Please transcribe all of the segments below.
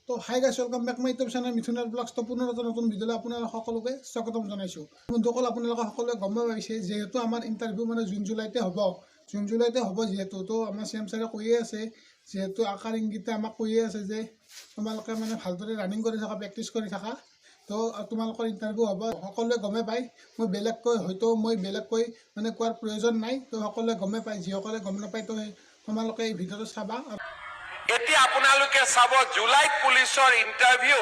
তো hi guys welcome back my YouTube channel মিথুনৰ vlogs. তো পুনৰ এটা নতুন ভিডিঅ'লৈ আপোনালোক সকলোকে স্বাগতম জনাইছোঁ। বন্ধুসকল, আপোনালোকে সকলোৱে গম পাইছে যিহেতু আমাৰ ইণ্টাৰভিউ মানে জুন জুলাইতে হ'ব যিহেতু। তো আমাৰ CM ছাৰে কৈয়ে আছে, যিহেতু আকাৰ ইংগিতে আমাক কৈয়ে আছে যে তোমালোকে মানে ভালদৰে ৰানিং কৰি থাকা, প্ৰেক্টিছ কৰি থাকা। তো তোমালোকৰ ইণ্টাৰভিউ হ'ব, সকলোৱে গমেই পায়। মই বেলেগকৈ মানে কোৱাৰ প্ৰয়োজন নাই। তো সকলোৱে গমেই পায়, যিসকলে গম নাপায় তো তোমালোকে এই ভিডিঅ'টো চাবা। এতিয়া আপোনালোকে চাব, জুলাইত পুলিচৰ ইণ্টাৰভিউ।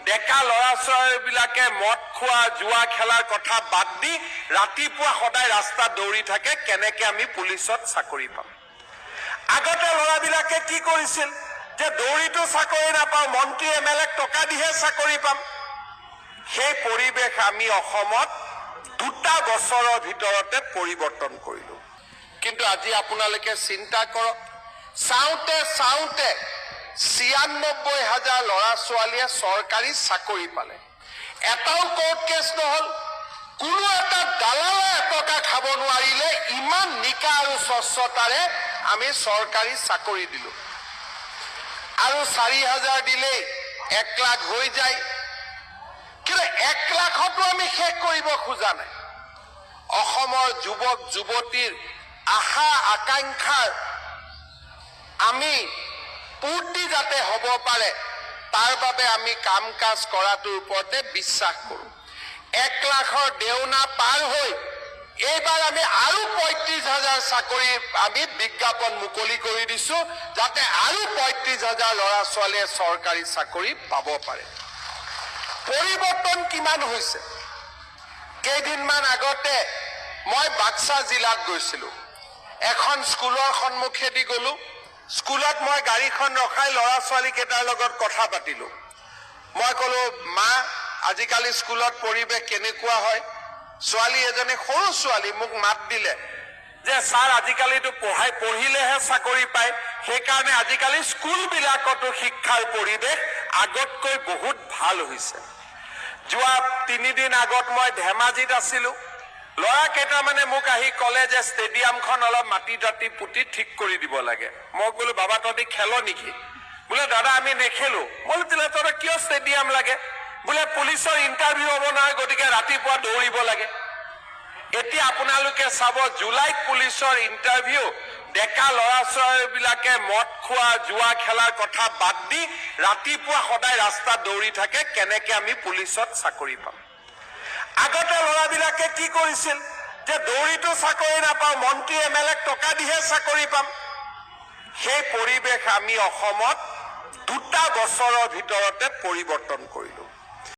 ডেকা ল'ৰা ছোৱালীবিলাকে মদ খোৱা, জুৱা খেলাৰ কথা বাদ দি ৰাতিপুৱা সদায় ৰাস্তাত দৌৰি থাকে, কেনেকে আমি পুলিচত চাকৰি পাম। আগতে ল'ৰাবিলাকে কি কৰিছিল যে দৌৰিটো চাকৰি নাপাওঁ, মন্ত্ৰী MLA টকা দিহে চাকৰি পাম। সেই পৰিৱেশ আমি অসমত 2টা বছৰৰ ভিতৰতে পৰিৱৰ্তন কৰিলো। কিন্তু আজি আপোনালোকে চিন্তা কৰক, চাওঁতে 96,000 ল'ৰা ছোৱালীয়ে চৰকাৰী চাকৰি পালে। এটাও কোৰ্ট কেছ নহল, কোনো এটা দালালে এটকা খাব নোৱাৰিলে। ইমান নিকা আৰু স্বচ্ছতাৰে আমি চৰকাৰী চাকৰি দিলো। আৰু 4,000 দিলেই 1 লাখ হৈ যায়। কিন্তু 1 লাখতো আমি শেষ কৰিব খোজা নাই। অসমৰ যুৱক যুৱতীৰ আশা আকাংক্ষাৰ আমি পূৰ্তি যাতে হ'ব পাৰে, তাৰ বাবে আমি কাম কাজ কৰাটোৰ ওপৰতে বিশ্বাস কৰোঁ। 1 লাখৰ দেওনা পাৰ হৈ এইবাৰ আমি আৰু 35,000 চাকৰি আমি বিজ্ঞাপন মুকলি কৰি দিছো, যাতে আৰু 35,000 ল'ৰা ছোৱালীয়ে চৰকাৰী চাকৰি পাব পাৰে। পৰিৱৰ্তন কিমান হৈছে? কেইদিনমান আগতে মই বাক্সা জিলাত গৈছিলো। এখন স্কুলৰ সন্মুখেদি গলো। স্কুলত মই গাড়ীখন ৰখাই ল'ৰা ছোৱালী কেইটাৰ লগত কথা পাতিলো। মই ক'লো, মা, আজিকালি স্কুলত পৰিৱেশ কেনেকুৱা হয়? ছোৱালী এজনী, সৰু ছোৱালী, মোক মাত দিলে যে ছাৰ, আজিকালিতো পঢ়িলেহে চাকৰি পায়, সেইকাৰণে আজিকালি স্কুলবিলাকতো শিক্ষাৰ পৰিৱেশ আগতকৈ বহুত ভাল হৈছে। যোৱা 3 দিন আগত মই ধেমাজিত আছিলো। ল'ৰা কেইটামানে মোক আহি ক'লে যে ষ্টেডিয়ামখন অলপ মাটি পুতি ঠিক কৰি দিব লাগে। মই ক'লো, বাবা তহঁতি খেল নেকি? বোলে দাদা আমি নেখেলো। মই বোলো তহঁতৰ কিয় ষ্টেডিয়াম লাগে? বোলে পুলিচৰ ইণ্টাৰভিউ হ'ব নহয়, গতিকে ৰাতিপুৱা দৌৰিব লাগে। এতিয়া আপোনালোকে চাব, জুলাইত পুলিচৰ ইণ্টাৰভিউ। ডেকা ল'ৰা ছোৱালীবিলাকে মদ খোৱা, জুৱা খেলাৰ কথা বাদ দি ৰাতিপুৱা সদায় ৰাস্তাত দৌৰি থাকে, কেনেকে আমি পুলিচত চাকৰি পাম। আগতে ল'ৰাবিলাকে কি কৰিছিল যে দৌৰিটো চাকৰি নাপাওঁ, মন্ত্ৰী MLA টকা দিহে চাকৰি পাম। সেই পৰিৱেশ আমি অসমত 2টা বছৰৰ ভিতৰতে পৰিৱৰ্তন কৰিলো।